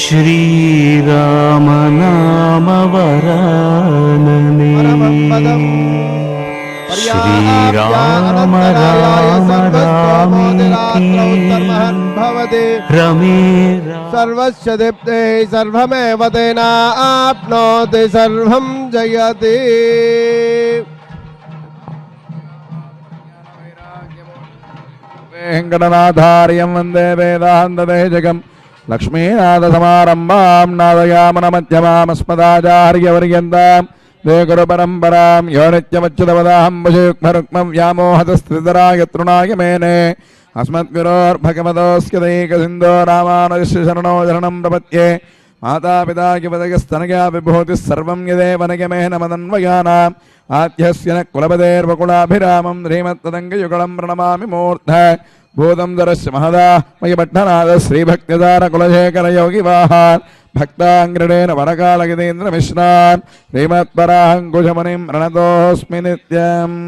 श्रीराम नाम वरानने श्रीराम राम रामेति रमे सर्वस्य दीप्ते सर्वमेव तेनाप्नोति सर्वं जयति। वेङ्कटनाथार्यं वन्दे वेदान्तदेशिकम् लक्ष्मीनाथसमारम्भां नादयामनमध्यमामस्मदाचार्यपर्यन्तां ते गुरुपरम्परां यो नित्यमच्युतपदाम्बुजयुग्मरुक्मं व्यामोहतस्थितराय तृणाय मेने अस्मद्गुरोर्भगवतोऽस्य दैकसिन्धो रामानुजस्य शरणो शरणं प्रपद्ये। मातापिता किपदयस्तनया विभूतिः सर्वं यदेव निगमेन मदन्वयानाम् आद्यस्य न कुलपतेर्वकुलाभिरामं श्रीमत्तदङ्गयुगलं प्रणमामि मूर्ध भूतं दरस्य महदा मयि पट्टनाद श्रीभक्तिदार कुलशेखर योगिवाहान् भक्ताङ्ग्रणेन वरकालगितेन्द्रमिश्रान् श्रीमत्पराङ्कुशमुनिं प्रणतोऽस्मि नित्यम्।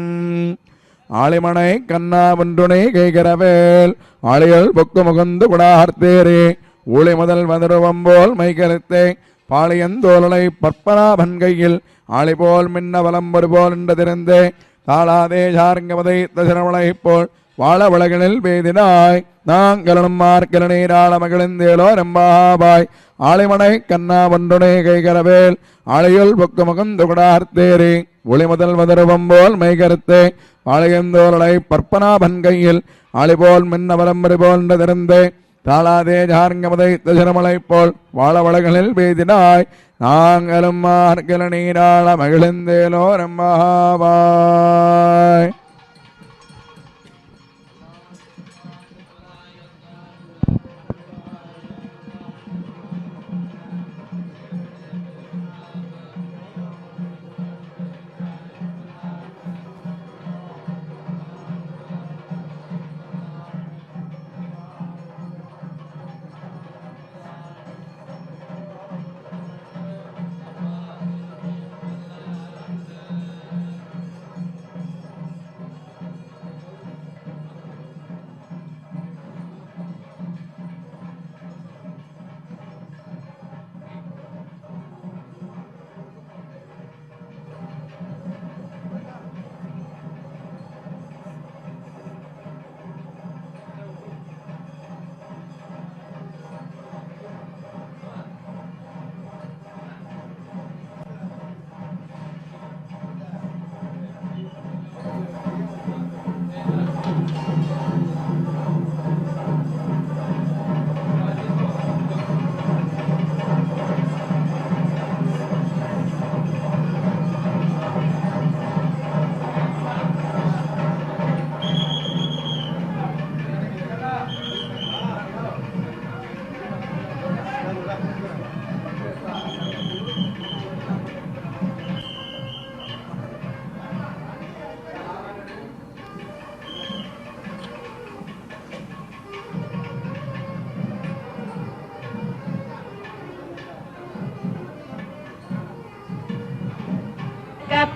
ஆளிமனை கண்ணா ஒன்றுணை கைகரவேல் ஆளிகள் பொக்கு முகந்து குடார்த்தேரே ஊழி முதல் வந்தருவம் போல் மைகருத்தே பாளையந்தோலனை பற்பனாபன் கையில் ஆளி போல் மின்ன வலம்பொரு போல் என்று திறந்தே தாளாதே சார்ங்கமதை தசரவளை போல் வாழ வளகளில் வேதினாய் நாங்களும் மார்க்கிற நீராள மகிழ்ந்தேலோ நம்பாபாய் ஆளிமனை கண்ணா ஒன்றுணை கைகரவேல் ஆளியுள் பொக்கு முகந்து குடார்த்தேரே ஒளி முதல் வதருவம் போல் மைகருத்தே பாளையந்தோலனை பற்பனாபன் கையில் ஆளிபோல் மின்ன வலம்பொரு போல் என்று திறந்தே தாளாதே ஜார்ங்கமதை தசரமலை போல் வாழ வளகளில் வேதினாய் நாங்களும் மார்க்கிற நீராள மகிழ்ந்தேலோ நம்பாபாய்.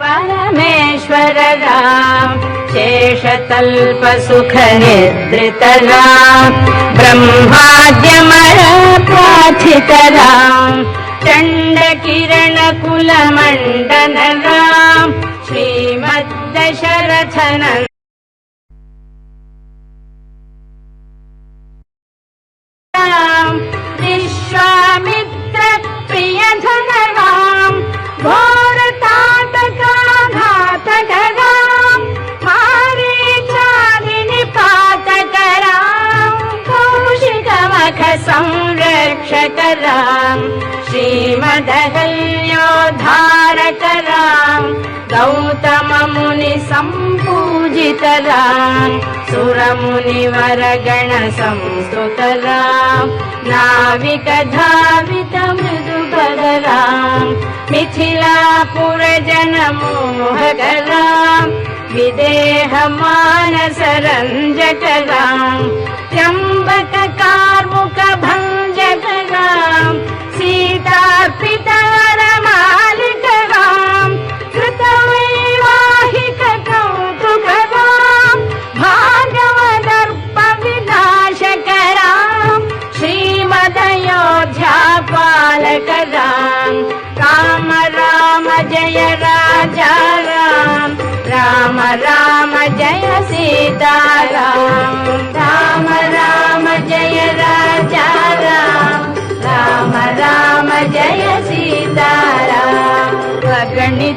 परमेश्वर राम शेषतल्प सुख निद्रित राम ब्रह्माद्यमर प्राथित राम चंड किरण कुल मंडन राम श्रीमद्दशरथ राम विश्वामित्र प्रियधन राम घोर ताटक घातक राम मारीचादिनि पातक राम कौशिक मख संरक्षक राम श्रीमदहल्योद्धारक राम गौतम मुनि संपूजित राम सुर मुनिवर गण संस्तुत राम नाविक धावित मृदुपद राम मिथिलापुर जन मोहक राम विदेह मानस रंजक राम त्र्यंबक कार्मुक भंजक राम सीतार्पित मालिक राम कृतवैवाहिक कौतुक राम भागवदर्प विनाशक राम श्रीमदयोध्यापुर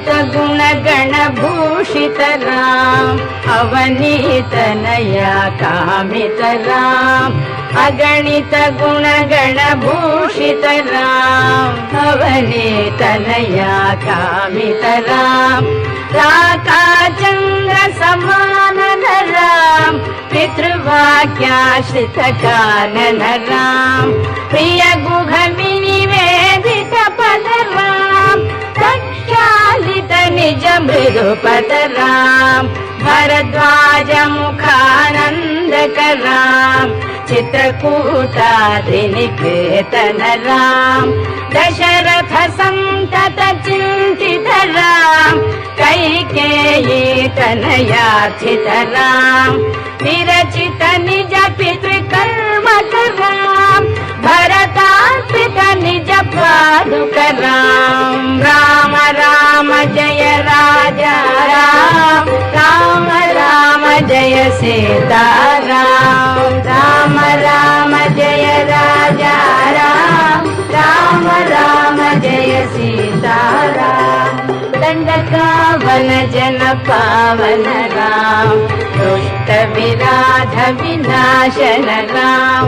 अगणित गुणगण भूषित राम अवनीतनया कामित राम अगणित गुणगण भूषित राम अवनीतनया कामित राम राका चंद्र समानन राम पितृवाक्याश्रित कानन राम प्रिय गुह विनिवेदित पद राम दक्षालित निज मृदुपद राम भरद्वाज मुखानंदक राम चित्रकूटाधिनिकेतन राम दशरथ संतत चिंतित राम कैकेयी तनयार्चित राम विरचित निज पितृकर्मक राम भरतार्पित निज पादुक राम राम राम जय राजा राम राम राम जय सीता राम राम राम जय राजा राम राम राम जय सीता राम दंडकावन जन पावन राम दुष्ट विराध विनाशन राम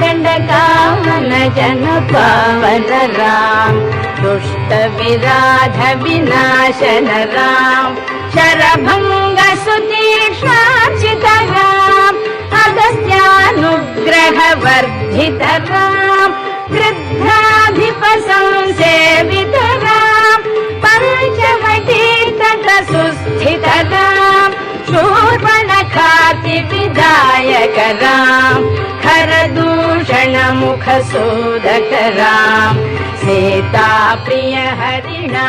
दंडकावन जन पावन राम दुष्ट विराध विनाशन राम शरभंग सुतीक्ष्णार्चित राम अगस्त्यानुग्रह वर्धित राम वृद्धाधिप संसेवित राम पंचवटी तट सुस्थित राम शूर्पणखाति विधायक राम खरदूषण मुख सोदक राम सीता प्रिय हरिणा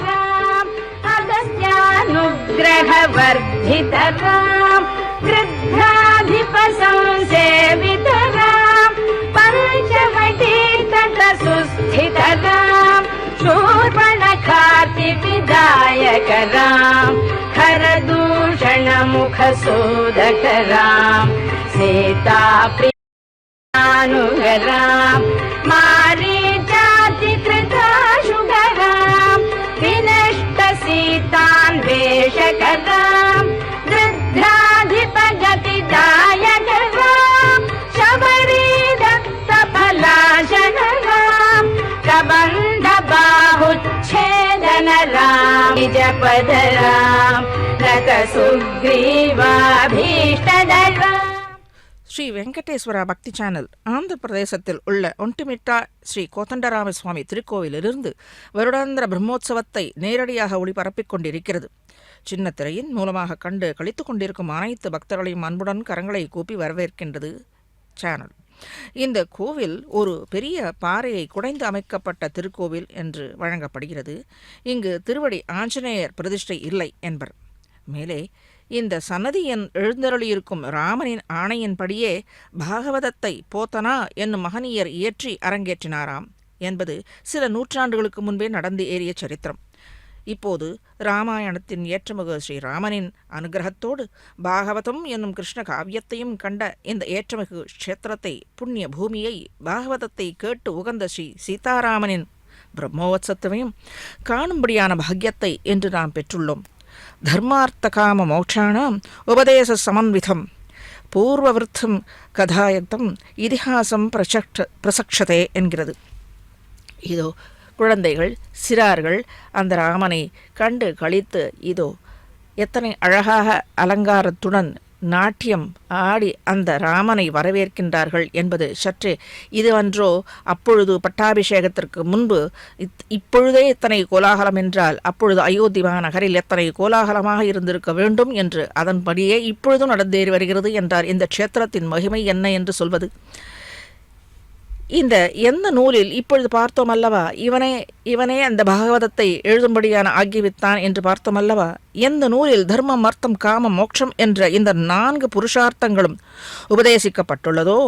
राम अगस्त्यानुग्रह वर्धित राम वृद्धाधिप संसेवित राम पंचवटी तट सुस्थित राम शूर्पणखाति विधायक राम खरदूषण मुख सोदक राम सीता प्रिय राम मारीचातिकृत शुभ राम विनष्ट सीतान्वेषक राम वृद्धाधिप गतिदायक राम शबरी दत्त फलाशन राम कबंध बाहुच्छेदन राम निज पद राम रत सुग्रीवाभीष्टद राम. ஸ்ரீ வெங்கடேஸ்வரா பக்தி சேனல் ஆந்திர பிரதேசத்தில் உள்ள ஒன்டிமிட்டா ஸ்ரீ கோதண்டராம சுவாமி திருக்கோவிலிருந்து வருடாந்திர பிரம்மோற்சவத்தை நேரடியாக ஒளிபரப்பிக் கொண்டிருக்கிறது. சின்ன திரையின் மூலமாக கண்டு கழித்துக் கொண்டிருக்கும் அனைத்து பக்தர்களையும் அன்புடன் கரங்களை கூப்பி வரவேற்கின்றது சேனல். இந்த கோவில் ஒரு பெரிய பாறையை குடைந்து அமைக்கப்பட்ட திருக்கோவில் என்று வழங்கப்படுகிறது. இங்கு திருவடி ஆஞ்சநேயர் பிரதிஷ்டை இல்லை என்பர். மேலே இந்த சன்னதியின் எழுந்தருளியிருக்கும் ராமனின் ஆணையின்படியே பாகவதத்தை போத்தனா என்னும் மகனியர் இயற்றி அரங்கேற்றினாராம் என்பது சில நூற்றாண்டுகளுக்கு முன்பே நடந்து ஏறிய சரித்திரம். இப்போது இராமாயணத்தின் ஏற்றமிகு ஸ்ரீராமனின் அனுகிரகத்தோடு பாகவதம் என்னும் கிருஷ்ண காவியத்தையும் கண்ட இந்த ஏற்றமிகு க்ஷேத்திரத்தை, புண்ணிய பூமியை, பாகவதத்தை கேட்டு உகந்த ஸ்ரீ சீதாராமனின் பிரம்மோத்சவத்தையும் காணும்படியான பாக்கியத்தை என்று நாம் பெற்றுள்ளோம். தர்மார்த்த காம மோட்சாணாம் உபதேச சமன்விதம் பூர்வவிருத்தம் கதாயத்தம் இதிகாசம் பிரசக்ஷதே என்கிறது. இதோ குழந்தைகள் சிறார்கள் அந்த ராமனை கண்டு களித்து இதோ எத்தனை அழகாக அலங்காரத்துடன் நாட்டியம் ஆடி அந்த ராமனை வரவேற்கின்றார்கள் என்பது சற்று இதுவன்றோ அப்பொழுது பட்டாபிஷேகத்திற்கு முன்பு இப்பொழுதே எத்தனை கோலாகலம் என்றால் அப்பொழுது அயோத்தி மாநகரில் எத்தனை கோலாகலமாக இருந்திருக்க வேண்டும் என்று அதன்படியே இப்பொழுதும் நடந்தேறி வருகிறது என்றார். இந்த க்ஷேத்திரத்தின் மகிமை என்ன என்று சொல்வது? இந்த எந்த நூலில் இப்பொழுது பார்த்தோம் அல்லவா, இவனே அந்த பாகவதத்தை எழுதும்படியான ஆக்கிவித்தான் என்று பார்த்தோம் அல்லவா, எந்த நூலில் தர்மம் அர்த்தம் காமம் மோட்சம் என்ற இந்த 4 புருஷார்த்தங்களும் உபதேசிக்கப்பட்டுள்ளதோ,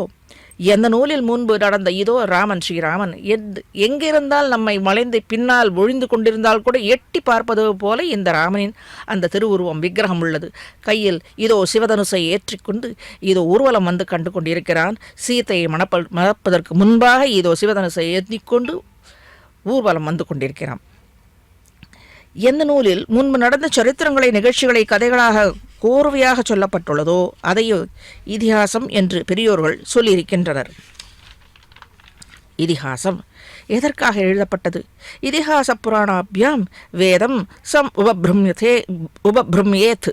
எந்த நூலில் முன்பு நடந்த இதோ ராமன் ஸ்ரீராமன் எங்கிருந்தால் நம்மை மலைந்து பின்னால் ஒழிந்து கொண்டிருந்தால் கூட எட்டி பார்ப்பது போல இந்த ராமனின் அந்த திருவுருவம் விக்கிரகம் உள்ளது. கையில் இதோ சிவதனுசை ஏற்றிக்கொண்டு இதோ ஊர்வலம் வந்து கண்டு கொண்டிருக்கிறான். சீத்தையை மணப்பதற்கு முன்பாக இதோ சிவதனுசை ஏற்றிக்கொண்டு ஊர்வலம் வந்து கொண்டிருக்கிறான். எந்த நூலில் முன்பு நடந்த சரித்திரங்களை, நிகழ்ச்சிகளை கதைகளாக கோர்வையாக சொல்லப்பட்டுள்ளதோ அதையோ இதிகாசம் என்று பெரியோர்கள் சொல்லியிருக்கின்றனர். இதிகாசம் எதற்காக எழுதப்பட்டது? இதிகாச புராணாபியாம் வேதம் சம் உபபிரம்யேத்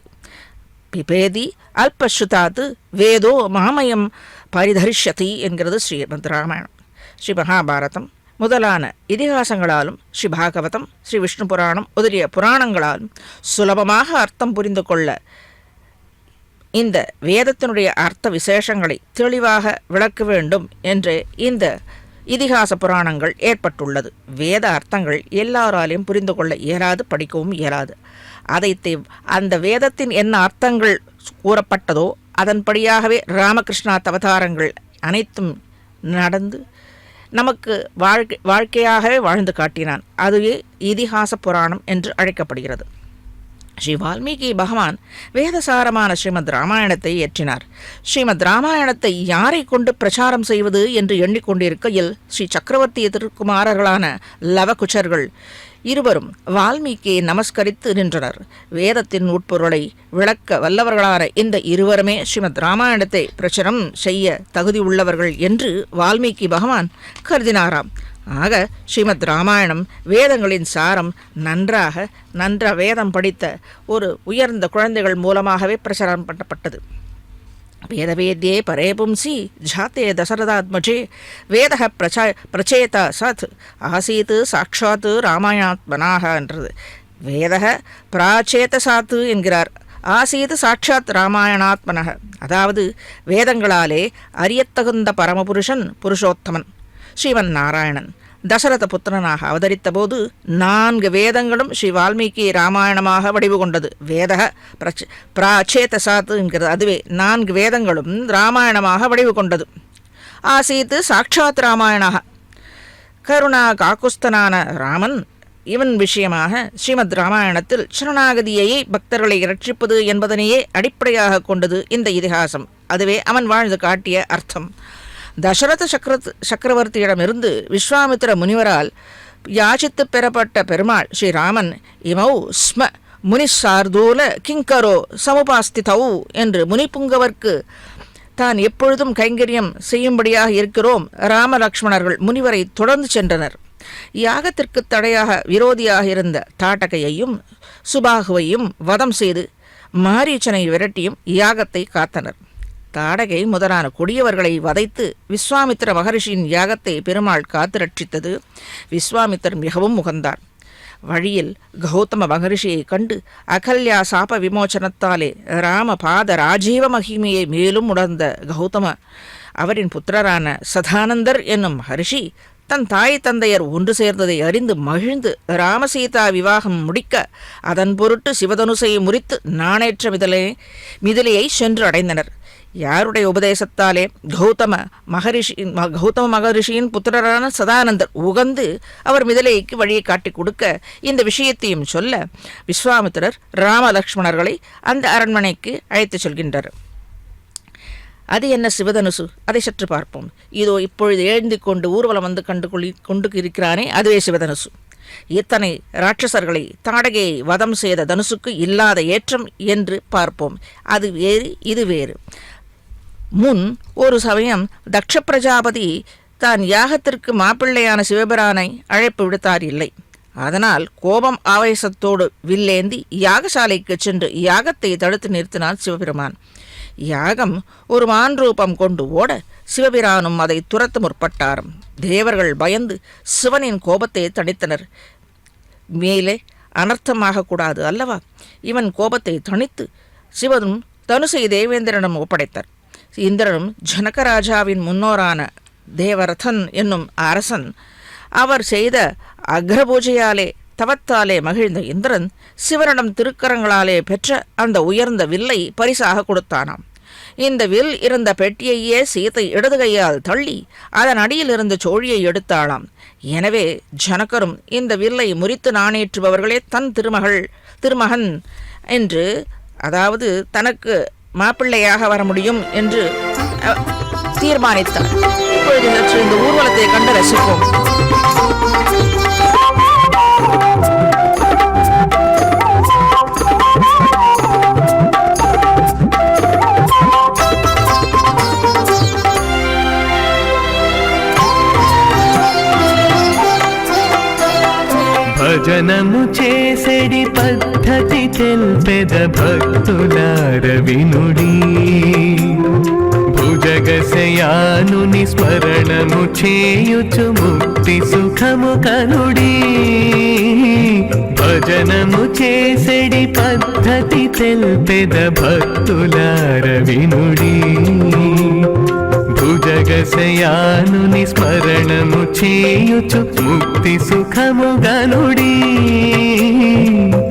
பிபேதி அல்பஸ்ருதாத் வேதோ மாமயம் பரிதரிஷ்யதி என்கிறது ஸ்ரீமத் ராமாயணம். ஸ்ரீ மகாபாரதம் முதலான இதிகாசங்களாலும் ஸ்ரீ பாகவதம், ஸ்ரீ விஷ்ணு புராணம் முதலிய புராணங்களாலும் சுலபமாக அர்த்தம் புரிந்து கொள்ள இந்த வேதத்தினுடைய அர்த்த விசேஷங்களை தெளிவாக விளக்க வேண்டும் என்று இந்த இதிகாச புராணங்கள் ஏற்பட்டுள்ளது. வேத அர்த்தங்கள் எல்லாராலையும் புரிந்து கொள்ள இயலாது, படிக்கவும் இயலாது. அந்த வேதத்தின் என்ன அர்த்தங்கள் கூறப்பட்டதோ அதன்படியாகவே ராமகிருஷ்ணா அவதாரங்கள் அனைத்தும் நடந்து நமக்கு வாழ்க்கையாகவே வாழ்ந்து காட்டினான். அதுவே இதிகாச புராணம் என்று அழைக்கப்படுகிறது. ஸ்ரீ வால்மீகி பகவான் வேதசாரமான ஸ்ரீமத் ராமாயணத்தை இயற்றினார். ஸ்ரீமத் ராமாயணத்தை யாரை கொண்டு பிரச்சாரம் செய்வது என்று எண்ணிக்கொண்டிருக்கையில் ஸ்ரீ சக்கரவர்த்தி திருக்குமாரர்களான லவகுச்சர்கள் இருவரும் வால்மீகியை நமஸ்கரித்து நின்றனர். வேதத்தின் உட்பொருளை விளக்க வல்லவர்களான இந்த இருவருமே ஸ்ரீமத் ராமாயணத்தை பிரச்சாரம் செய்ய தகுதி உள்ளவர்கள் என்று வால்மீகி பகவான் கருதினாராம். ஆக ஸ்ரீமத் ராமாயணம் வேதங்களின் சாரம் நன்ற வேதம் படித்த ஒரு உயர்ந்த குழந்தைகள் மூலமாகவே பிரச்சாரம் பண்ணப்பட்டது. வேதவேத்யே பரே பும்சி ஜாத்தே தசரதாத்மஜே வேத பிரச்சேத சத் ஆசீத் சாட்சாத் ராமாயணாத்மனாக என்றது. வேத பிராச்சேத சாத்து என்கிறார். ஆசீத் சாட்சாத் ராமாயணாத்மனக, அதாவது வேதங்களாலே அறியத்தகுந்த பரமபுருஷன் புருஷோத்தமன் ஸ்ரீமன் நாராயணன் தசரத புத்திரனாக அவதரித்த போது 4 வேதங்களும் ஸ்ரீ வால்மீகி ராமாயணமாக வடிவு கொண்டது. வேத பிராச்சேதசாத்து என்கிறது. அதுவே 4 வேதங்களும் ராமாயணமாக வடிவு கொண்டது. ஆசீத் சாட்சாத் ராமாயணாக, கருணா காக்குஸ்தனான ராமன் இவன் விஷயமாக ஸ்ரீமத் ராமாயணத்தில் சரணாகதியையே பக்தர்களை இரட்சிப்பது என்பதனையே அடிப்படையாக கொண்டது இந்த இதிகாசம். அதுவே அவன் வாழ்ந்து காட்டிய அர்த்தம். தசரத சக்கரவர்த்தியிடமிருந்து விஸ்வாமித்திர முனிவரால் யாச்சித்து பெறப்பட்ட பெருமாள் ஸ்ரீராமன் இமௌ ஸ்ம முனிசார்தூல கிங்கரோ சமுபாஸ்திதௌ என்று முனிப்புங்கவர்க்கு தான் எப்பொழுதும் கைங்கரியம் செய்யும்படியாக இருக்கிறோம். ராமலக்ஷ்மணர்கள் முனிவரை தொடர்ந்து சென்றனர். யாகத்திற்கு தடையாக விரோதியாக இருந்த தாட்டகையையும் சுபாகுவையும் வதம் செய்து மாரீச்சனை விரட்டியும் யாகத்தை காத்தனர். தாடகை முதலான கொடியவர்களை வதைத்து விஸ்வாமித்திர மகரிஷியின் யாகத்தை பெருமாள் காத்து ரட்சித்தது. விஸ்வாமித்தர் மிகவும் முகந்தார். வழியில் கௌதம மகரிஷியை கண்டு அகல்யா சாப விமோச்சனத்தாலே ராம பாத ராஜீவ மகிமையை மேலும் உணர்ந்த கௌதம அவரின் புத்திரரான சதானந்தர் என்னும் மகரிஷி தன் தாய் தந்தையர் ஒன்று சேர்ந்ததை அறிந்து மகிழ்ந்து ராமசீதா விவாகம் முடிக்க அதன் பொருட்டு சிவதனுசை முறித்து நாணேற்ற மிதிலையை சென்று அடைந்தனர். யாருடைய உபதேசத்தாலே கௌதம மகரிஷியின் புத்திரரான சதானந்தர் உகந்து அவர் மிதிலைக்கு வழியை காட்டி கொடுக்க இந்த விஷயத்தையும் சொல்ல விஸ்வாமித்திரர் ராமலக்ஷ்மணர்களை அந்த அரண்மனைக்கு அழைத்துச் செல்கின்றார். அது என்ன சிவதனுசு? அதை சற்று பார்ப்போம். இதோ இப்பொழுது எழுந்து கொண்டு ஊர்வலம் வந்து கொண்டு இருக்கிறானே, அதுவே சிவதனுசு. இத்தனை ராட்சசர்களை தாடகையை வதம் செய்த தனுசுக்கு இல்லாத ஏற்றம் என்று பார்ப்போம். அது வேறு, இது வேறு. முன் ஒரு சமயம் தக்ஷ பிரஜாபதி தான் யாகத்திற்கு மாப்பிள்ளையான சிவபிரானை அழைப்பு விடுத்தார் இல்லை. அதனால் கோபம் ஆவேசத்தோடு வில்லேந்தி யாகசாலைக்கு சென்று யாகத்தை தடுத்து நிறுத்தினார் சிவபெருமான். யாகம் ஒரு மான் ரூபம் கொண்டு ஓட சிவபிரானும் அதை துரத்து முற்பட்டாரும். தேவர்கள் பயந்து சிவனின் கோபத்தை தணித்தனர். மேலே அனர்த்தமாக கூடாது அல்லவா? இவன் கோபத்தை தணித்து சிவனும் தனுசை தேவேந்திரனும் ஒப்படைத்தார். இந்திரனும் ஜனகராஜாவின் முன்னோரான தேவரதன் என்னும் அரசன் அவர் செய்த அக்ரபூஜையாலே தவத்தாலே மகிழ்ந்த இந்திரன் சிவனிடம் திருக்கரங்களாலே பெற்ற அந்த உயர்ந்த வில்லை பரிசாக கொடுத்தானாம். இந்த வில் இருந்த பெட்டியையே சீதை இடது கையால் தள்ளி அதன் அடியில் இருந்த சோழியை எடுத்தாளாம். எனவே ஜனகரும் இந்த வில்லை முறித்து நாணேற்றுபவர்களே தன் திருமகன் என்று, அதாவது தனக்கு மாப்பிள்ளையாக வர முடியும் என்று தீர்மானித்தார். இப்பொழுது இந்த ஊர்வலத்தை கண்டு ரசிப்போம். భజనము చేసేడి పద్ధతి తెల్పెద భక్తులార వినుడి భుజగశయానుని స్మరణము చేయుచు ముక్తి సుఖము కనుడి భజనము చేసేడి పద్ధతి తెల్పెద భక్తులార వినుడి భుజగశయానుని స్మరణము చేయుచు ముక్తి సుఖము గనుడి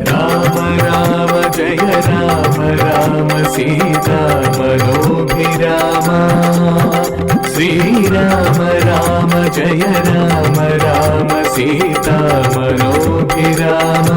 రామ రామ జయ రామ రామ సీతా మనోభిరామ శ్రీరామ రామ జయ రామ రామ సీతా మనోభిరామ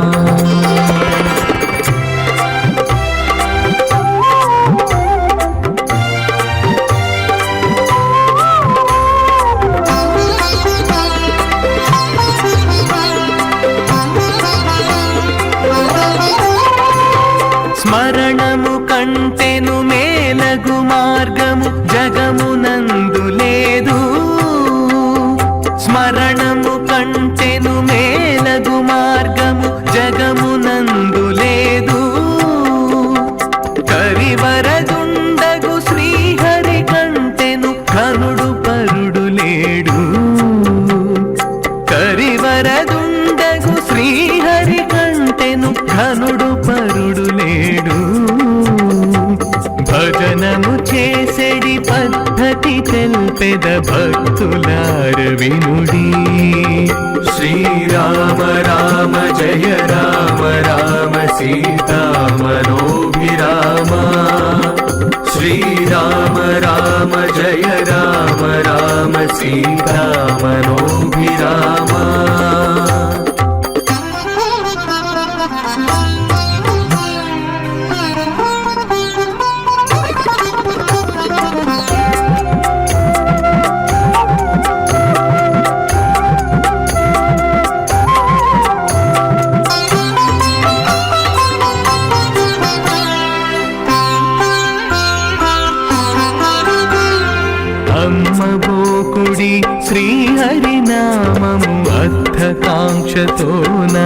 స్మరణము కంటెను మేలగు మార్గము జగమునందు లేదు స్మరణము కంటెను మేలగు మార్గము జగమునందు లేదు కరివరదుండగు శ్రీహరి కంటెను కనుడు పరుడు లేడు కరివరదుండగు శ్రీహరి కంటెను కనుడు పరుడు లేడు భజనము చేసేడి పద్ధతి తెల్పెద భక్తులార వినుడి శ్రీరామ రామ జయ రామ రామ సీతా మనోభిరామ శ్రీరామ రామ జయ రామ రామ సీతా మనోభిరామ అమ్మబోకుడి శ్రీహరి నామము అర్థకాంక్షతోనా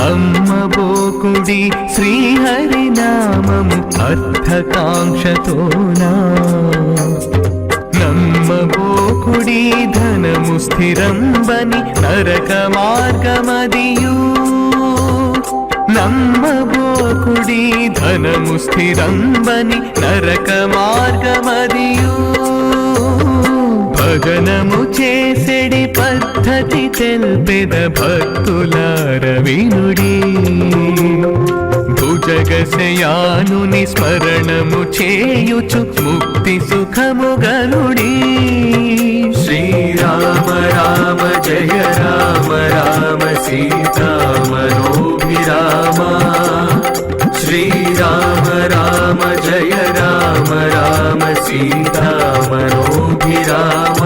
అమ్మబోకుడి శ్రీహరి నామము అర్థకాంక్షతోనా నమ్మబోకుడి ధనము స్థిరంబని నరక మార్గమదియు నమ్మబోకుడి ధనము స్థిరంబని నరక మార్గమదియు భజనము చేసేడి పద్ధతి తెల్పెద భక్తులార వినుడి భుజగశయానుని స్మరణము చేయుచు ముక్తి సుఖము గనుడి శ్రీరామ రామ జయ రామ రామ సీతా మనోభిరామ శ్రీరామ రామ జయ రామ రామ సీతా మనోభిరామ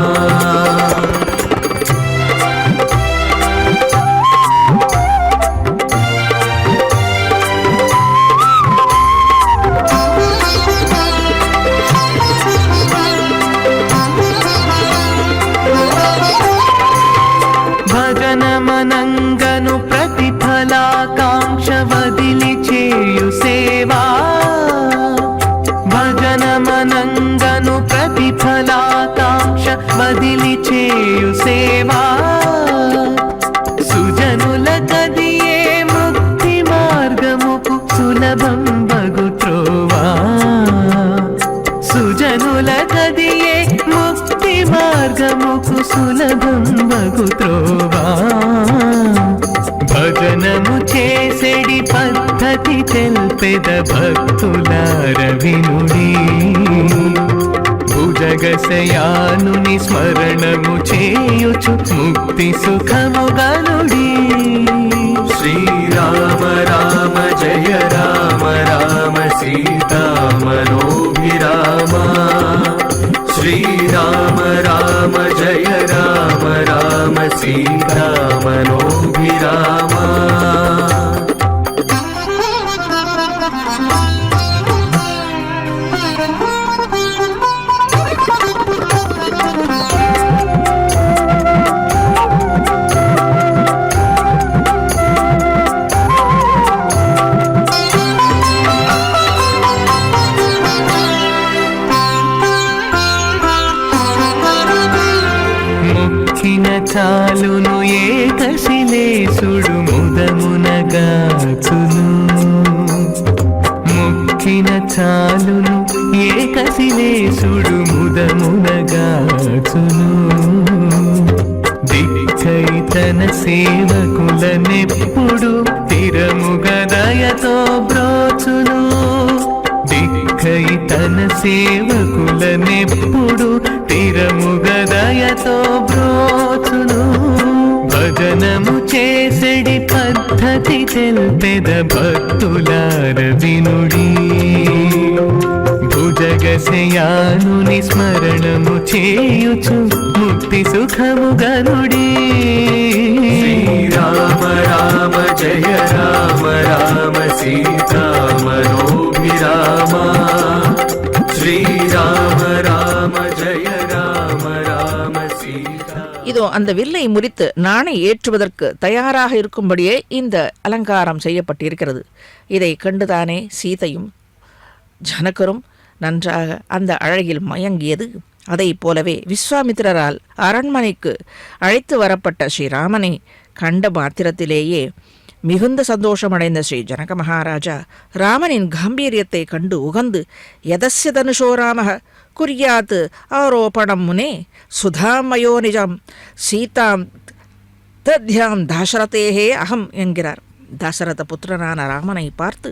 భజనమనంగను ప్రతిఫలాకాంక్ష వదిలి చేయు సేవా భజనమనంగను ప్రతిఫలాకాంక్ష వదిలి చేయు సేవా సుజనుల కదియే ముక్తి మార్గముకు సులభం బగుత్రోవా సుజనుల కదియే ముక్తి మార్గముకు సులభం బగుత్రోవా భజనము చేసేడి పద్ధతి తెల్పెద భక్తులార వినుడి భుజగశయానుని స్మరణము చేయుచు ముక్తి సుఖము గనుడి శ్రీరామ రామ జయ రామ రామ సీతా మనోభిరామ శ్రీరామ రామ జయ రామ రామ సీతా మనోభిరామ राम చాలును ఏకశిలేశుడు ముదమునగాచును ముక్కిన చాలును ఏకశిలేశుడు ముదమునగాచును దిక్కై తన సేవకులనెప్పుడు తిరముగదయతో బ్రోచును దిక్కై తన సేవకులనెప్పుడు తిరముగదయతో బ్రోచును భజనము చేసెడి పద్ధతి తెల్పెద భక్తులార వినుడి భుజగశయానుని స్మరణము చేయుచు ముక్తి సుఖము గనుడి శ్రీరామ రామ జయ రామ రామ సీతామనోభిరామ శ్రీరామ రామ జయ రామ రామ சீதா. இதோ அந்த வில்லை முறித்து நாணை ஏற்றுவதற்கு தயாராக இருக்கும்படியே இந்த அலங்காரம் செய்யப்பட்டிருக்கிறது. இதை கண்டுதானே சீதையும் ஜனகரும் நன்றாக அந்த அழகில் மயங்கியது. அதை போலவே விஸ்வாமித்திரரால் அரண்மனைக்கு அழைத்து வரப்பட்ட ஸ்ரீராமனை கண்ட மாத்திரத்திலேயே மிகுந்த சந்தோஷமடைந்த ஸ்ரீ ஜனக மகாராஜா ராமனின் காம்பீரியத்தை கண்டு உகந்து யதஸ்ய தனுஷோ ராமः குர்யாத் ஆரோபணம் முனே சுதாமயோ நிஜம் சீதாம் தத்யாம் தாசரதேஹே அகம் என்கிறார். தசரத புத்திரனான ராமனை பார்த்து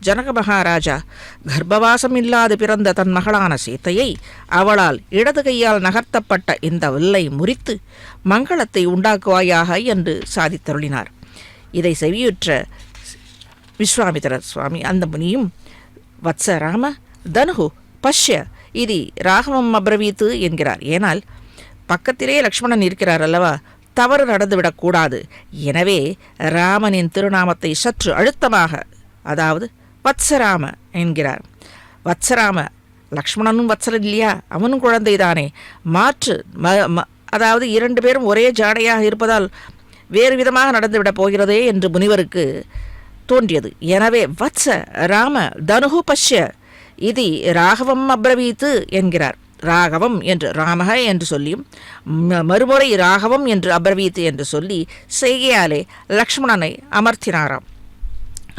ஜனக மகாராஜா கர்ப்பவாசம் இல்லாது பிறந்த தன் மகளான சீத்தையை அவளால் இடது கையால் நகர்த்தப்பட்ட இந்த வில்லை முறித்து மங்களத்தை உண்டாக்குவாயாக என்று சாதித்தருளினார். இதை செவியுற்ற விஸ்வாமித்திர சுவாமி அந்த முனியும் வத்ச ராம தனுஹு பஷ்ய இது ராகவம் அப்ரவீத்து என்கிறார். ஏனால் பக்கத்திலே லக்ஷ்மணன் இருக்கிறார் அல்லவா, தவறு நடந்துவிடக்கூடாது. எனவே ராமனின் திருநாமத்தை சற்று அழுத்தமாக, அதாவது வத்சராம என்கிறார். வத்சராம, லக்ஷ்மணனும் வத்சரன் இல்லையா, அவனும் குழந்தைதானே. மாற்று அதாவது இரண்டு பேரும் ஒரே ஜாடையாக இருப்பதால் வேறு விதமாக நடந்துவிடப் போகிறதே என்று முனிவருக்கு தோன்றியது. எனவே வத்ச ராம தனுஹு பஷ்ய இது ராகவம் அப்ரவீத்து என்கிறார். ராகவம் என்று ராமக என்று சொல்லியும் மறுமுறை ராகவம் என்று அப்ரவீத்து என்று சொல்லி செய்கையாலே லக்ஷ்மணனை அமர்த்தினாராம்.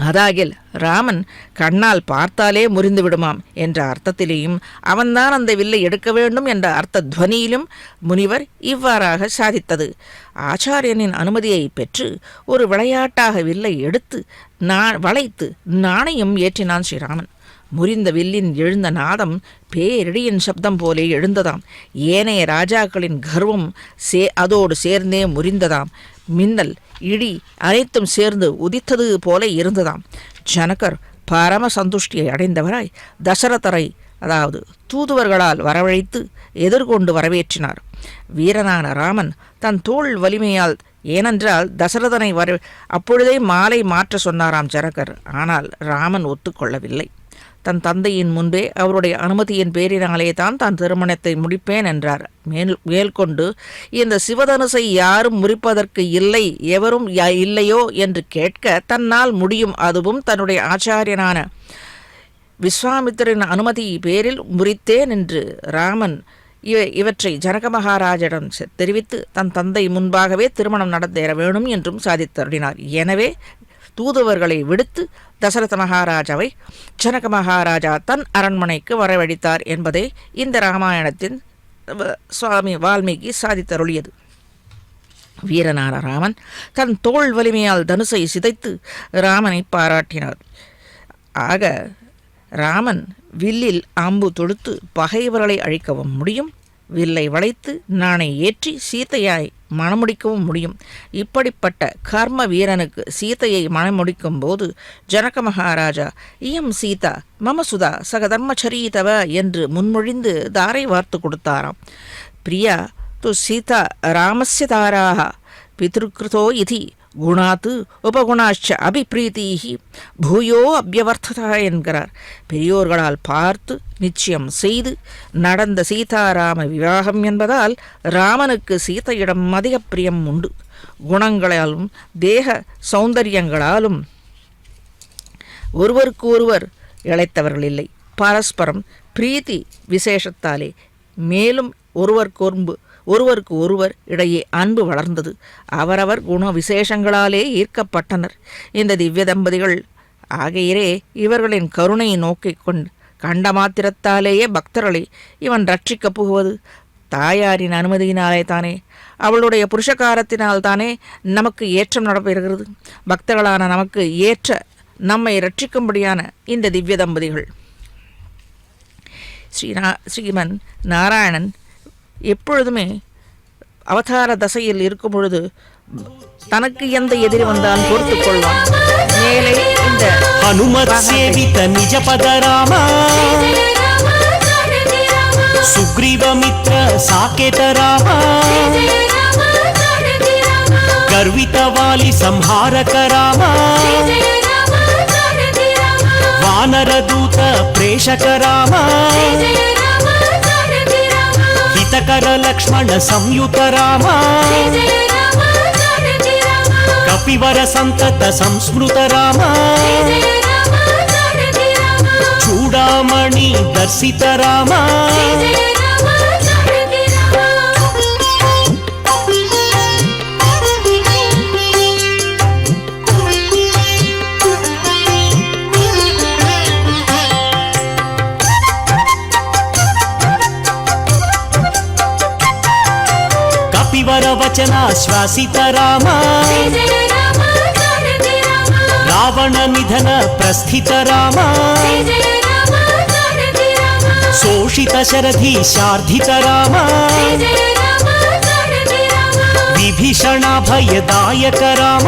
அதாகில் ராமன் கண்ணால் பார்த்தாலே முறிந்து விடுமாம் என்ற அர்த்தத்திலேயும் அவன்தான் அந்த வில்லை எடுக்க வேண்டும் என்ற அர்த்த துவனியிலும் முனிவர் இவ்வாறாக சாதித்தது. ஆச்சாரியனின் அனுமதியை பெற்று ஒரு விளையாட்டாக வில்லை எடுத்து வளைத்து நாணயம் ஏற்றினான் ஸ்ரீராமன். முறிந்த வில்லின் எழுந்த நாதம் பேரிடியின் சப்தம் போலே எழுந்ததாம். ஏனைய ராஜாக்களின் கர்வம் அதோடு சேர்ந்தே முறிந்ததாம். மின்னல் இடி அனைத்தும் சேர்ந்து உதித்தது போல இருந்ததாம். ஜனகர் பரம சந்துஷ்டியை அடைந்தவராய் தசரதரை, அதாவது தூதுவர்களால் வரவழைத்து எதிர்கொண்டு வரவேற்றினார். வீரனான ராமன் தன் தோள் வலிமையால், ஏனென்றால் தசரதனை அப்பொழுதே மாலை மாற்ற சொன்னாராம் ஜனகர். ஆனால் ராமன் ஒத்துக்கொள்ளவில்லை. தன் தந்தையின் முன்பே அவருடைய அனுமதியின் பேரினாலே தான் திருமணத்தை முடிப்பேன் என்றார். மேற்கொண்டு இந்த சிவதனுசை யாரும் முறிப்பதற்கு இல்லை, எவரும் இல்லையோ என்று கேட்க தன்னால் முடியும், அதுவும் தன்னுடைய ஆச்சாரியனான விஸ்வாமித்திரின் அனுமதி பேரில் முறித்தேன் என்று ராமன் இவற்றை ஜனக மகாராஜிடம் தெரிவித்து தன் தந்தை முன்பாகவே திருமணம் நடந்தேற வேணும் என்றும் சாதித்தருளினார். எனவே தூதுவர்களை விடுத்து தசரத மகாராஜாவை ஜனக மகாராஜா தன் அரண்மனைக்கு வரவழைத்தார் என்பதை இந்த ராமாயணத்தின் சுவாமி வால்மீகி சாதித்தருளியது. வீரனான ராமன் தன் தோள் வலிமையால் தனுசை சிதைத்து ராமனை பாராட்டினார். ஆக ராமன் வில்லில் அம்பு தொடுத்து பகைவர்களை அழிக்கவும் முடியும், வில்லை வளைத்து நாணை ஏற்றி சீத்தையாய் மணமுடிக்கவும் முடியும். இப்படிப்பட்ட கர்ம வீரனுக்கு சீத்தையை மணமுடிக்கும் போது ஜனக மகாராஜா இயம் சீதா மம சுதா சகதர்மச்சரீதவ என்று முன்மொழிந்து தாரை வார்த்து கொடுத்தாராம். பிரியா து சீதா ராமஸ்ய தாராக பித்ருக்ருதோ இதி குணாத்து உபகுணாச்ச அபிப்ரீதீஹி பூயோ அபியவர்த்ததா என்கிறார். பெரியோர்களால் பார்த்து நிச்சயம் செய்து நடந்த சீதாராம விவாகம் என்பதால் ராமனுக்கு சீதையிடம் அதிக பிரியம் உண்டு. குணங்களாலும் தேக சௌந்தரியங்களாலும் ஒருவருக்கு ஒருவர் இழைத்தவர்கள் இல்லை. பரஸ்பரம் பிரீத்தி விசேஷத்தாலே மேலும் ஒருவருக்கு ஒருவர் இடையே அன்பு வளர்ந்தது. அவரவர் குண விசேஷங்களாலே ஈர்க்கப்பட்டனர். இந்த திவ்ய தம்பதிகள் ஆகையிலே இவர்களின் கருணையை நோக்கிக் கண்ட மாத்திரத்தாலேயே பக்தர்களை இவன் ரட்சிக்கப் புகுவது தாயாரின் அனுமதியினாலே தானே, அவளுடைய புருஷகாரத்தினால் தானே நமக்கு ஏற்றம் நடைபெறுகிறது. பக்தர்களான நமக்கு ஏற்ற நம்மை ரட்சிக்கும்படியான இந்த திவ்ய தம்பதிகள். ஸ்ரீமன் நாராயணன் எப்பொழுதுமே அவதார தசையில் இருக்கும் பொழுது தனக்கு எந்த எதிரி வந்தால் பொறுத்துக் கொள்வான். மேலே இந்த హనుమత్ సేవిత నిజ పద రామ సుగ్రీవ మిత్ర సాకేత రామ గర్విత వాలి సంహారక రామ వానర దూత ప్రేషక రామ హితకర లక్ష్మణ సంయుత రామ కపివర సంతత సంస్మృత రామ చూడామణి దర్శిత రామ కపివర వచనాశ్వాసిత రామ రావణ నిధన ప్రస్థిత రామ శోషిత శరధి శార్ధిత రామ విభీషణ భయదాయక రామ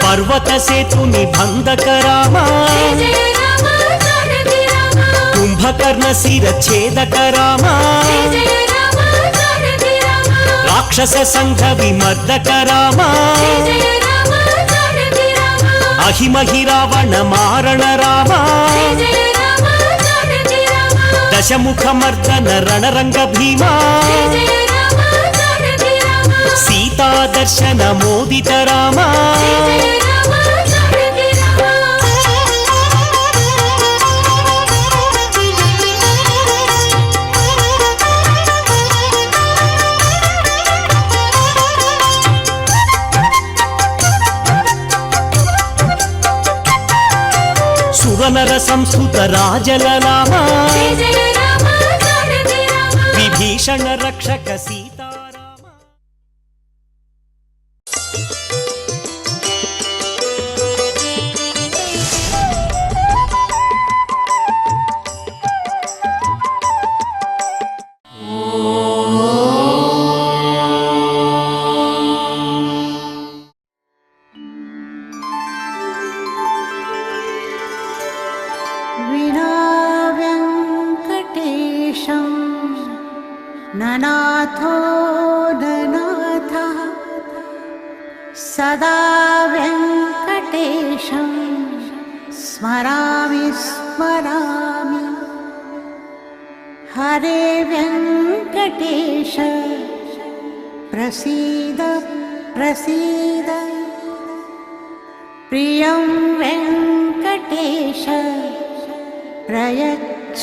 పర్వత సేతు నిబంధక రామ కుంభకర్ణ శిరఛేదక రామ రాక్షస సంఘ విమర్దక రామ అహిమహి రావణ మారణ రామ దశముఖ మర్దన రణరంగ భీమా సీతా దర్శన మోదిత రామ సురనర సంస్కృత రాజలలామ విభీషణ రక్షక సీతారామ विना वेङ्कटेशं ननाथो ननाथः सदा वेङ्कटेशं स्मरामि स्मरामि हरे वेङ्कटेश प्रसीद प्रसीद प्रियं वेङ्कटेश प्रयच्छ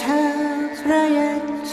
प्रयच्छ